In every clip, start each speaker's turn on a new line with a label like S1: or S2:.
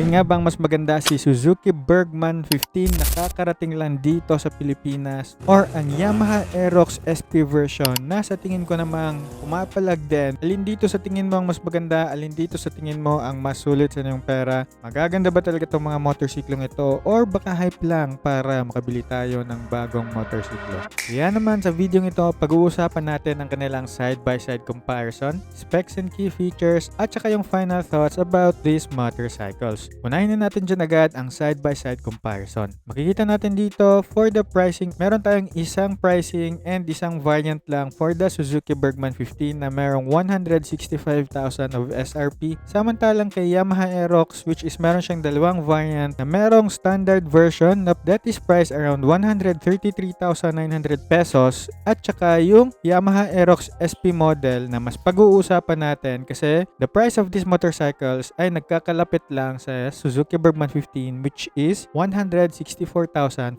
S1: Alin nga bang mas maganda, si Suzuki Bergman 15 nakakarating lang dito sa Pilipinas or ang Yamaha Aerox SP version na sa tingin ko namang pumapalag din? Alin dito sa tingin mo ang mas maganda? Alin dito sa tingin mo ang mas sulit sa iyong pera? Magaganda ba talaga itong mga motorsiklong ito or baka hype lang para makabili tayo ng bagong motorsiklo? Yan naman, sa video ito pag-uusapan natin ang kanilang side-by-side comparison, specs and key features at saka yung final thoughts about these motorcycles. Unahin na natin dyan agad ang side-by-side comparison. Makikita natin dito for the pricing, meron tayong isang pricing and isang variant lang for the Suzuki Bergman 15 na merong 165,000 of SRP. Samantalang kay Yamaha Aerox, which is meron siyang dalawang variant na merong standard version na that is priced around 133,900 pesos at saka yung Yamaha Aerox SP model na mas pag-uusapan natin kasi the price of these motorcycles ay nagkakalapit lang sa Suzuki Bergman 15 which is 164,400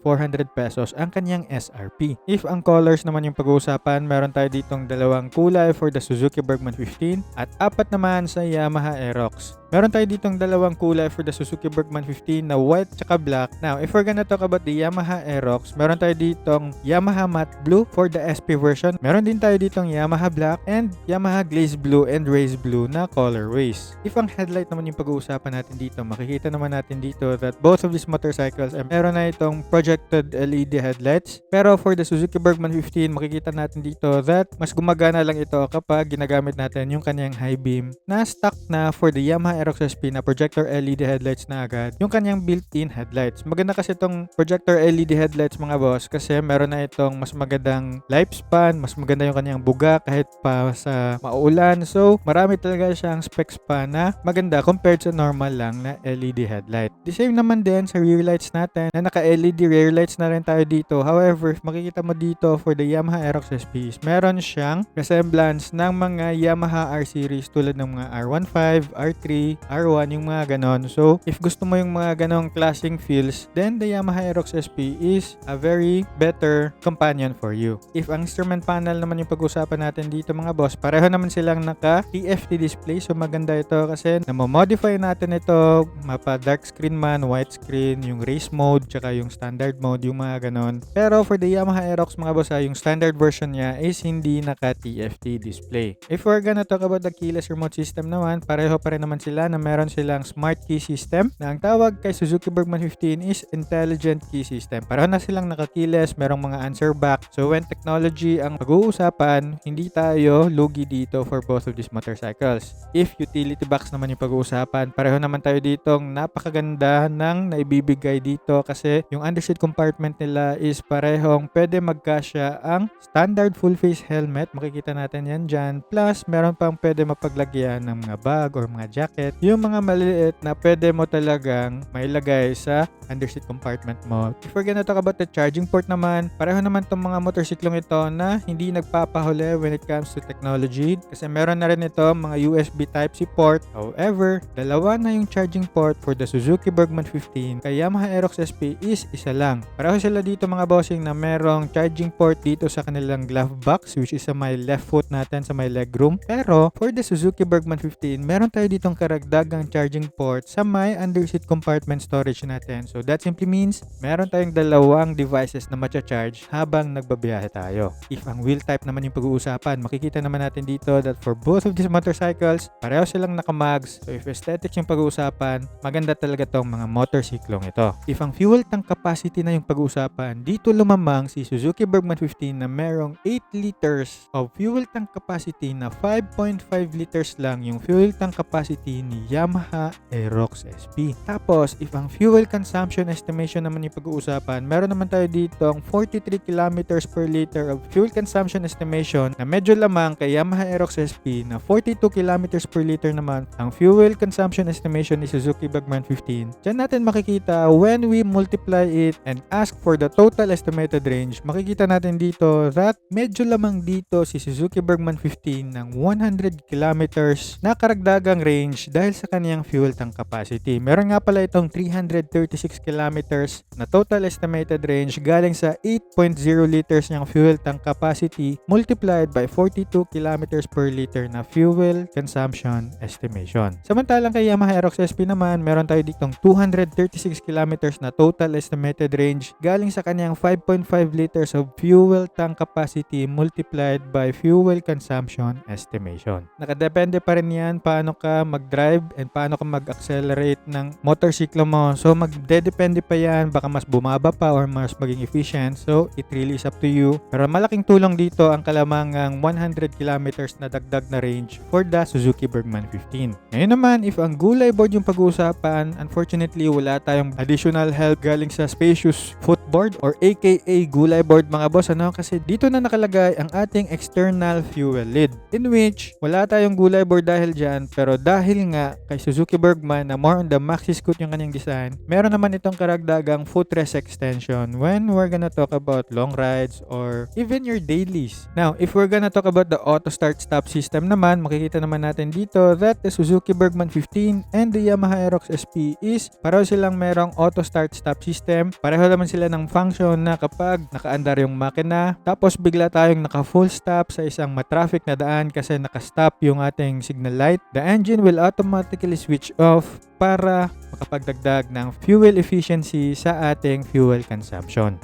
S1: pesos ang kanyang SRP. If ang colors naman yung pag-uusapan, meron tayo ditong dalawang kulay for the Suzuki Bergman 15 at apat naman sa Yamaha Aerox. Meron tayo ditong dalawang kulay for the Suzuki Bergman 15 na white tsaka black. Now, if we're gonna talk about the Yamaha Aerox, meron tayo ditong Yamaha Matte Blue for the SP version. Meron din tayo ditong Yamaha Black and Yamaha Glaze Blue and Race Blue na colorways. If ang headlight naman yung pag-uusapan natin dito, makikita naman natin dito that both of these motorcycles ay meron na itong projected LED headlights. Pero for the Suzuki Bergman 15, makikita natin dito that mas gumagana lang ito kapag ginagamit natin yung kanyang high beam na stock na for the Yamaha Aerox SP na projector LED headlights na agad yung kanyang built-in headlights. Maganda kasi itong projector LED headlights mga boss kasi meron na itong mas magandang lifespan, mas maganda yung kanyang buga kahit pa sa mauulan. So marami talaga siyang specs pa na maganda compared sa normal lang na LED headlight. The same naman din sa rear lights natin na naka-LED rear lights na rin tayo dito. However, makikita mo dito for the Yamaha Aerox SPs, meron siyang resemblance ng mga Yamaha R series tulad ng mga R15, R3, R1, yung mga ganon. So, if gusto mo yung mga ganong klaseng feels, then the Yamaha Aerox SP is a very better companion for you. If ang instrument panel naman yung pag-usapan natin dito mga boss, pareho naman silang naka TFT display. So, maganda ito kasi namomodify natin ito, mapa dark screen man, white screen, yung race mode, tsaka yung standard mode, yung mga ganon. Pero for the Yamaha Aerox mga boss, yung standard version niya is hindi naka TFT display. If we're gonna talk about the keyless remote system naman, pareho pa rin naman sila na meron silang smart key system na ang tawag kay Suzuki Bergman 15 is intelligent key system. Pareho na silang naka-keyless, merong mga answer back. So when technology ang pag-uusapan, hindi tayo lugi dito for both of these motorcycles. If utility box naman yung pag-uusapan, pareho naman tayo ditong napakaganda ng naibibigay dito kasi yung underseat compartment nila is parehong pwede magkasya ang standard full face helmet. Makikita natin yan dyan. Plus, meron pang pwede mapaglagyan ng mga bag or mga jacket. Yung mga maliit na pwede mo talagang mailagay sa underseat compartment mo. If we're gonna talk about the charging port naman, pareho naman itong mga motorsiklong ito na hindi nagpapahuli when it comes to technology kasi meron na rin ito mga USB Type-C port. However, dalawa na yung charging port for the Suzuki Bergman 15 kay Yamaha Aerox SP is isa lang. Pareho sila dito mga bossing na merong charging port dito sa kanilang glove box which is sa may left foot natin sa may legroom. Pero for the Suzuki Bergman 15, meron tayo ditong karagdagang charging port sa may underseat compartment storage natin. So that simply means meron tayong dalawang devices na matcha-charge habang nagbabiyahe tayo. If ang wheel type naman yung pag-uusapan, makikita naman natin dito that for both of these motorcycles, pareho silang nakamags. So if aesthetics yung pag-uusapan, maganda talaga tong mga motorsiklong ito. If ang fuel tank capacity na yung pag-uusapan, dito lumamang si Suzuki Bergman 15 na merong 8 liters of fuel tank capacity na 5.5 liters lang yung fuel tank capacity ni Yamaha Aerox SP. Tapos, if ang fuel consumption estimation naman yung pag-uusapan, meron naman tayo dito ang 43 kilometers per liter of fuel consumption estimation na medyo lamang kay Yamaha Aerox SP na 42 kilometers per liter naman ang fuel consumption estimation ni Suzuki Bergman 15. Diyan natin makikita when we multiply it and ask for the total estimated range, makikita natin dito that medyo lamang dito si Suzuki Bergman 15 ng 100 kilometers na karagdagang range dahil sa kaniyang fuel tank capacity. Meron nga pala itong 336 kilometers na total estimated range galing sa 8.0 liters niyang fuel tank capacity multiplied by 42 kilometers per liter na fuel consumption estimation. Samantalang kay Yamaha Aerox SP naman, meron tayo ditong 236 kilometers na total estimated range galing sa kanyang 5.5 liters of fuel tank capacity multiplied by fuel consumption estimation. Nakadepende pa rin yan paano ka mag-drive and paano ka mag-accelerate ng motorsiklo mo. So magdedepende pa yan, baka mas bumaba pa or mas maging efficient. So it really is up to you. Pero malaking tulong dito ang kalamangang 100 kilometers na dagdag na range for the Suzuki Bergman 15. Ngayon naman, if ang gulay board yung pag-uusapan, unfortunately wala tayong additional help galing sa spacious footboard or aka gulay board mga boss, kasi dito na nakalagay ang ating external fuel lid, in which wala tayong gulay board dahil dyan, pero dahil nga kay Suzuki Bergman na more on the maxi scoot yung kanyang design, meron naman itong karagdagang footrest extension when we're gonna talk about long rides or even your dailies. Now, if we're gonna talk about the auto start stop system naman, makikita naman natin dito that the Suzuki Bergman 15 and the Yamaha Aerox SP is pareho silang merong auto start stop system. Pareho naman sila ng function na kapag nakaandar yung makina tapos bigla tayong naka full stop sa isang matraffic na daan kasi naka-stop yung ating signal light, the engine will automatically switch off para makapagdagdag ng fuel efficiency sa ating fuel consumption.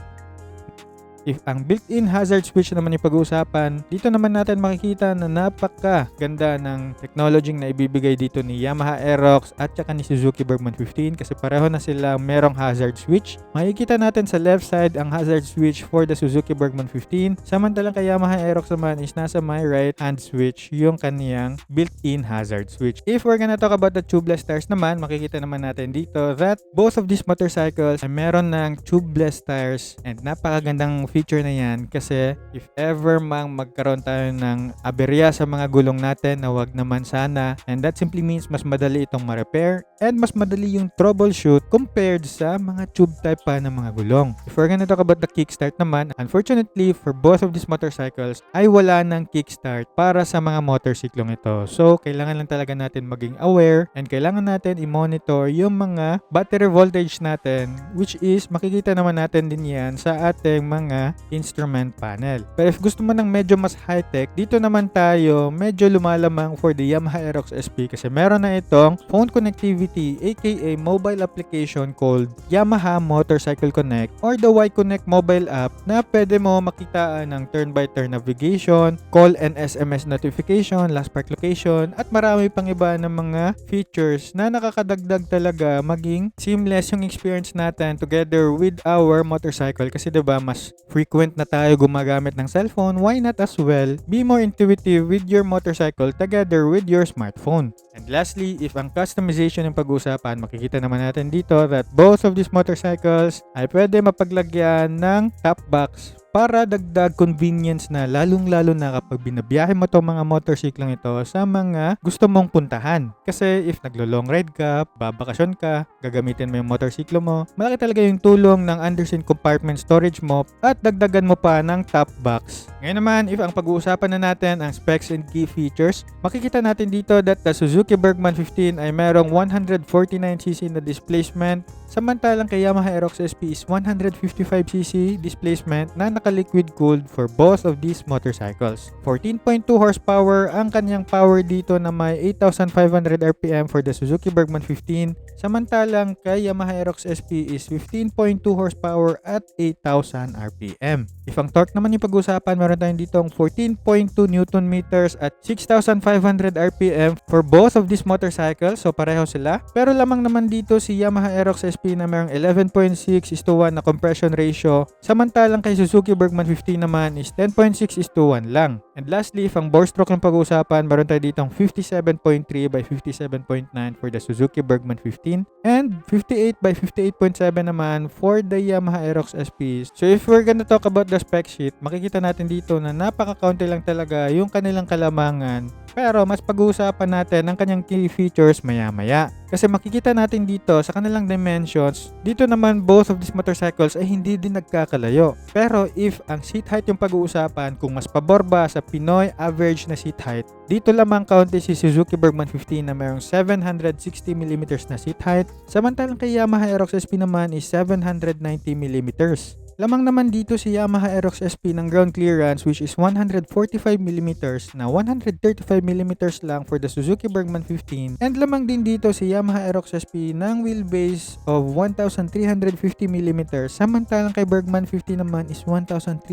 S1: If ang built-in hazard switch naman yung pag-uusapan, dito naman natin makikita na napaka-ganda ng technology na ibibigay dito ni Yamaha Aerox at saka ni Suzuki Bergman 15 kasi pareho na sila merong hazard switch. Makikita natin sa left side ang hazard switch for the Suzuki Bergman 15, samantalang kay Yamaha Aerox naman is nasa my right hand switch yung kaniyang built-in hazard switch. If we're gonna talk about the tubeless tires naman, makikita naman natin dito that both of these motorcycles ay meron ng tubeless tires and napakagandang feature na yan kasi if ever mang magkaroon tayo ng aberya sa mga gulong natin na wag naman sana, and that simply means mas madali itong ma-repair and mas madali yung troubleshoot compared sa mga tube type pa ng mga gulong. If we're gonna talk about the kickstart naman, unfortunately for both of these motorcycles ay wala ng kickstart para sa mga motorsiklong ito. So kailangan lang talaga natin maging aware and kailangan natin i-monitor yung mga battery voltage natin, which is makikita naman natin din yan sa ating mga instrument panel. Pero if gusto mo ng medyo mas high-tech, dito naman tayo medyo lumalamang for the Yamaha Aerox SP kasi meron na itong phone connectivity aka mobile application called Yamaha Motorcycle Connect or the Y-Connect mobile app na pwede mo makitaan ng turn-by-turn navigation, call and SMS notification, last park location, at marami pang iba ng mga features na nakakadagdag talaga maging seamless yung experience natin together with our motorcycle kasi diba mas frequent na tayo gumagamit ng cellphone, why not as well be more intuitive with your motorcycle together with your smartphone. And lastly, if ang customization yung pag-uusapan, makikita naman natin dito that both of these motorcycles ay pwede mapaglagyan ng top box para dagdag convenience na lalong-lalo na kapag binabiyahe mo itong mga motorsiklong ito sa mga gusto mong puntahan. Kasi if naglo-long ride ka, babakasyon ka, gagamitin mo yung motorsiklo mo, malaki talaga yung tulong ng underseat compartment storage mo at dagdagan mo pa ng top box. Ngayon naman, if ang pag-uusapan na natin ang specs and key features, makikita natin dito that the Suzuki Bergman 15 ay merong 149cc na displacement, samantalang kay Yamaha Aerox SP is 155cc displacement na naka-liquid cooled for both of these motorcycles. 14.2 horsepower ang kanyang power dito na may 8,500 RPM for the Suzuki Bergman 15, samantalang kay Yamaha Aerox SP is 15.2 horsepower at 8,000 RPM. If ang torque naman yung pag-usapan, meron tayong ditong 14.2 Newton meters at 6,500 RPM for both of these motorcycles, so pareho sila. Pero lamang naman dito si Yamaha Aerox SP na mayroong 11.6:1 na compression ratio, samantalang kay Suzuki Bergman 15 naman is 10.6:1 lang. And lastly, if ang bore stroke ng pag-uusapan, meron tayo ditong 57.3 by 57.9 for the Suzuki Bergman 15 and 58 by 58.7 naman for the Yamaha Aerox SP. So if we're gonna talk about the spec sheet, makikita natin dito na napaka-kaunti lang talaga yung kanilang kalamangan. Pero mas pag-uusapan natin ang kanyang key features maya-maya. Kasi makikita natin dito sa kanilang dimensions, dito naman both of these motorcycles ay hindi din nagkakalayo. Pero if ang seat height yung pag-uusapan, kung mas pabor ba sa Pinoy average na seat height, dito lamang kaunti si Suzuki Bergman 15 na mayroong 760mm na seat height, samantalang kay Yamaha Aerox SP naman is 790mm. Lamang naman dito si Yamaha Aerox SP ng ground clearance which is 145mm na 135mm lang for the Suzuki Bergman 15, and lamang din dito si Yamaha Aerox SP ng wheelbase of 1350mm samantalang kay Bergman 15 naman is 1315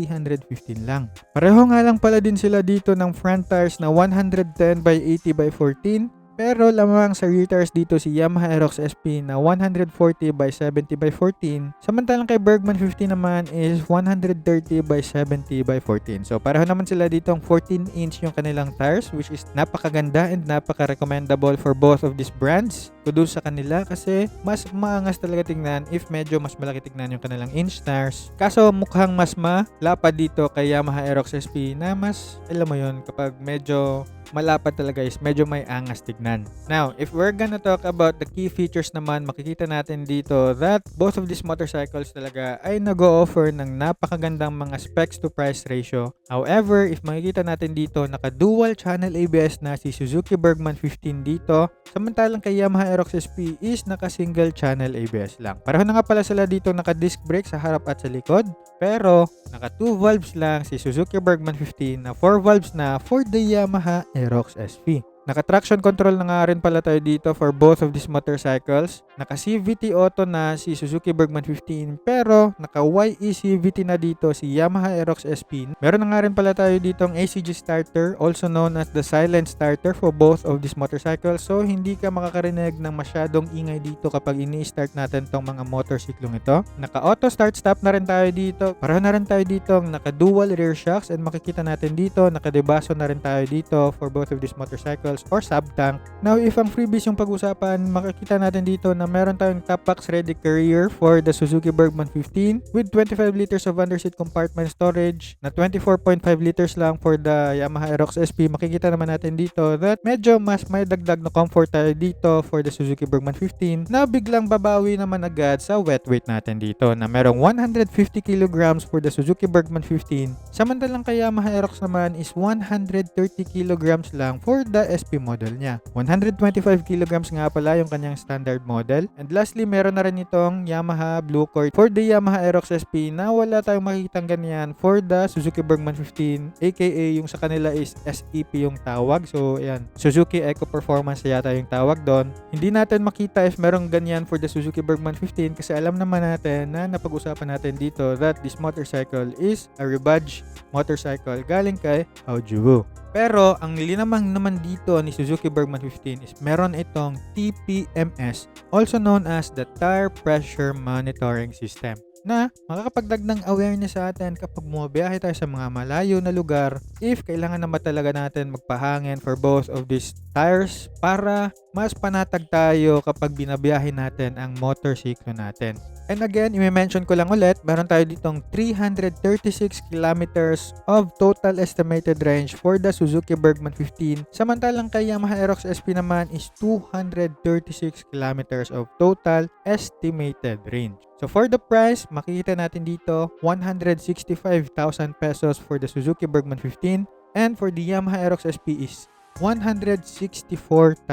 S1: lang. Pareho nga lang pala din sila dito ng front tires na 110 by 80 by 14. Pero lamang sa rear tires dito si Yamaha Aerox SP na 140 by 70 by 14. Samantalang kay Bergman 15 naman is 130 by 70 by 14. So pareho naman sila dito ang 14-inch yung kanilang tires which is napakaganda and napaka-recommendable for both of these brands. Kudos sa kanila kasi mas maangas talaga tingnan if medyo mas malaki tingnan yung kanilang inch tires. Kaso mukhang mas malapad dito kay Yamaha Aerox SP na mas alam mo yun kapag medyo malapad talaga is medyo may angas tignan. Now, if we're gonna talk about the key features naman, makikita natin dito that both of these motorcycles talaga ay nag-o-offer ng napakagandang mga specs to price ratio. However, if makikita natin dito, naka-dual channel ABS na si Suzuki Bergman 15 dito, samantalang kay Yamaha Aerox SP is naka-single channel ABS lang. Pareho na nga pala sila dito naka-disc brake sa harap at sa likod, pero naka 2 valves lang si Suzuki Bergman 15 na 4 valves na for the Yamaha Aerox SP. Naka-traction control na nga rin pala tayo dito for both of these motorcycles. Naka-CVT auto na si Suzuki Bergman 15 pero naka-YE CVT na dito si Yamaha Aerox SP. Meron na nga rin pala tayo dito ang ACG starter, also known as the silent starter for both of these motorcycles. So hindi ka makakarinig ng masyadong ingay dito kapag ini-start natin tong mga motorsiklong ito. Naka-auto start stop na rin tayo dito. Pareho na rin tayo dito ang naka-dual rear shocks and makikita natin dito naka-debaso na rin tayo dito for both of these motorcycles or sub-tank. Now, if ang freebies yung pag-usapan, makikita natin dito na meron tayong top box ready carrier for the Suzuki Bergman 15 with 25 liters of underseat compartment storage na 24.5 liters lang for the Yamaha Aerox SP. Makikita naman natin dito that medyo mas may dagdag na comfort tayo dito for the Suzuki Bergman 15 na biglang babawi naman agad sa wet weight natin dito na merong 150 kilograms for the Suzuki Bergman 15. Samantalang kay Yamaha Aerox naman is 130 kilograms lang for the SP model niya. 125 kilograms nga pala yung kanyang standard model. And lastly, meron na rin itong Yamaha Blue Cord for the Yamaha Aerox SP na wala tayong makikitang ganyan for the Suzuki Bergman 15 aka yung sa kanila is SEP yung tawag. So ayan, Suzuki Eco Performance yata yung tawag doon. Hindi natin makita if merong ganyan for the Suzuki Bergman 15 kasi alam naman natin na napag-usapan natin dito that this motorcycle is a rebadge motorcycle galing kay Haoju. Pero ang linamang naman dito ni Suzuki Bergman 15 is meron itong TPMS, also known as the Tire Pressure Monitoring System, na makakapagdag ng awareness sa atin kapag bumabiyahe tayo sa mga malayo na lugar if kailangan naman talaga natin magpahangin for both of these tires para mas panatag tayo kapag binabiyahe natin ang motorsiklo natin. And again, i-mention ko lang ulit, meron tayo ditong 336 kilometers of total estimated range for the Suzuki Bergman 15. Samantalang kay Yamaha Aerox SP naman is 236 kilometers of total estimated range. So for the price, makikita natin dito 165,000 pesos for the Suzuki Bergman 15 and for the Yamaha Aerox SP is 164,400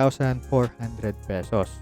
S1: pesos.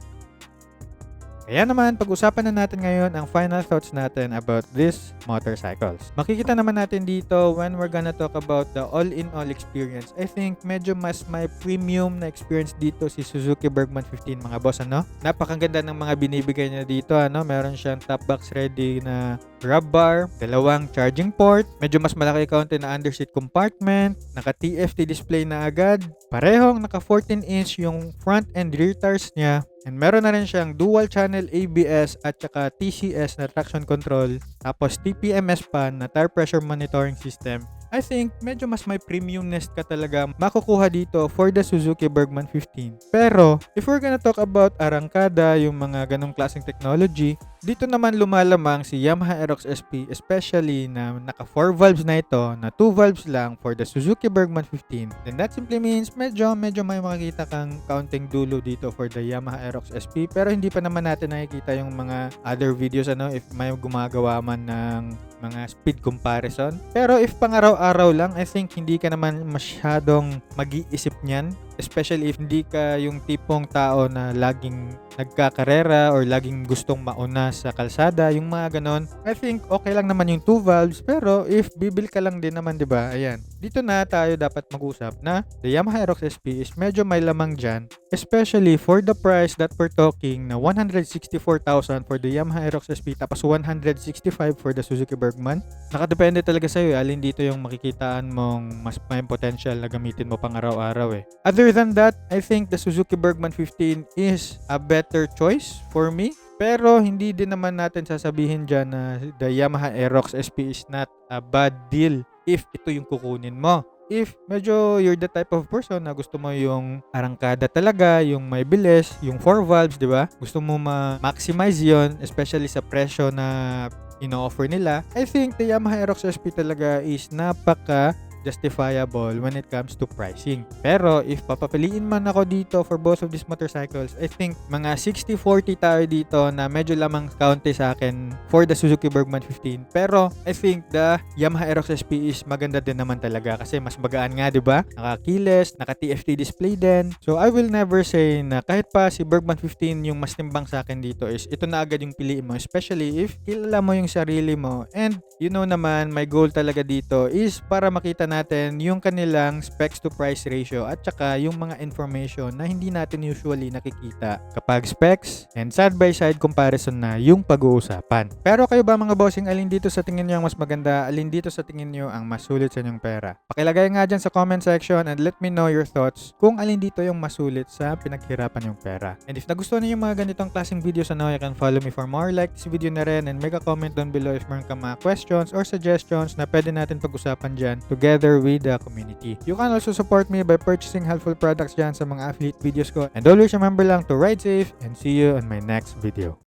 S1: Kaya naman, pag-usapan na natin ngayon ang final thoughts natin about these motorcycles. Makikita naman natin dito when we're gonna talk about the all-in-all experience. I think medyo mas may premium na experience dito si Suzuki Bergman 15 mga boss, ano? Napakaganda ng mga binibigay niya dito, ano? Meron siyang top box ready na grab bar, dalawang charging port, medyo mas malaki kaunti na underseat compartment, naka TFT display na agad, parehong naka 14-inch yung front and rear tires niya, and meron na rin siyang dual channel ABS at saka TCS na traction control, tapos TPMS pa na tire pressure monitoring system. I think medyo mas may premiumness ka talaga makukuha dito for the Suzuki Bergman 15. Pero if we're gonna talk about arangkada, yung mga ganong klaseng technology, dito naman lumalamang si Yamaha Aerox SP, especially na naka 4 valves na ito, na 2 valves lang for the Suzuki Bergman 15. Then that simply means medyo may makikita kang kaunting dulo dito for the Yamaha Aerox SP, pero hindi pa naman natin nakikita yung mga other videos, ano, if may gumagawa man ng mga speed comparison. Pero if pang-araw-araw lang, I think hindi ka naman masyadong mag-iisip niyan. Especially if hindi ka yung tipong tao na laging nagkakarera or laging gustong mauna sa kalsada, yung mga ganon, I think okay lang naman yung 2 valves, pero if bibil ka lang din naman, 'di ba? Ayan. Dito na tayo dapat mag-usap na the Yamaha Aerox SP is medyo may lamang dyan, especially for the price that we're talking na 164,000 for the Yamaha Aerox SP tapos 165 for the Suzuki Bergman. Nakadepende talaga sa'yo, alin dito yung makikitaan mong mas may potential na gamitin mo pang araw-araw eh. Other than that, I think the Suzuki Bergman 15 is a better choice for me. Pero hindi din naman natin sasabihin dyan na the Yamaha Aerox SP is not a bad deal if ito yung kukunin mo. If medyo you're the type of person na gusto mo yung arangkada talaga, yung may bilis, yung 4 valves, di ba? Gusto mo ma-maximize yon, especially sa presyo na ino-offer nila. I think the Yamaha Aerox SP talaga is napaka justifiable when it comes to pricing. Pero if papapiliin man ako dito for both of these motorcycles, I think mga 60-40 tayo dito na medyo lamang kaunti sa akin for the Suzuki Bergman 15. Pero I think the Yamaha Aerox SP is maganda din naman talaga kasi mas magaan nga, 'di ba? Naka-keyless, naka-TFT display din. So I will never say na kahit pa si Bergman 15 yung mas timbang sa akin dito is ito na agad yung piliin mo, especially if kilala mo yung sarili mo. And you know naman, my goal talaga dito is para makita natin yung kanilang specs to price ratio at saka yung mga information na hindi natin usually nakikita kapag specs and side by side comparison na yung pag-uusapan. Pero kayo ba mga bossing, alin dito sa tingin nyo ang mas maganda? Alin dito sa tingin nyo ang mas sulit sa inyong pera? Pakilagay nga dyan sa comment section and let me know your thoughts kung alin dito yung mas sulit sa pinaghirapan yung pera. And if nagustuhan niyo yung mga ganitong klaseng videos, you can follow me for more, like this video na rin, and make a comment down below if meron ka mga questions or suggestions na pwede natin pag-usapan dyan together with the community. You can also support me by purchasing helpful products dyan sa mga affiliate videos ko. And always remember lang to ride safe and see you on my next video.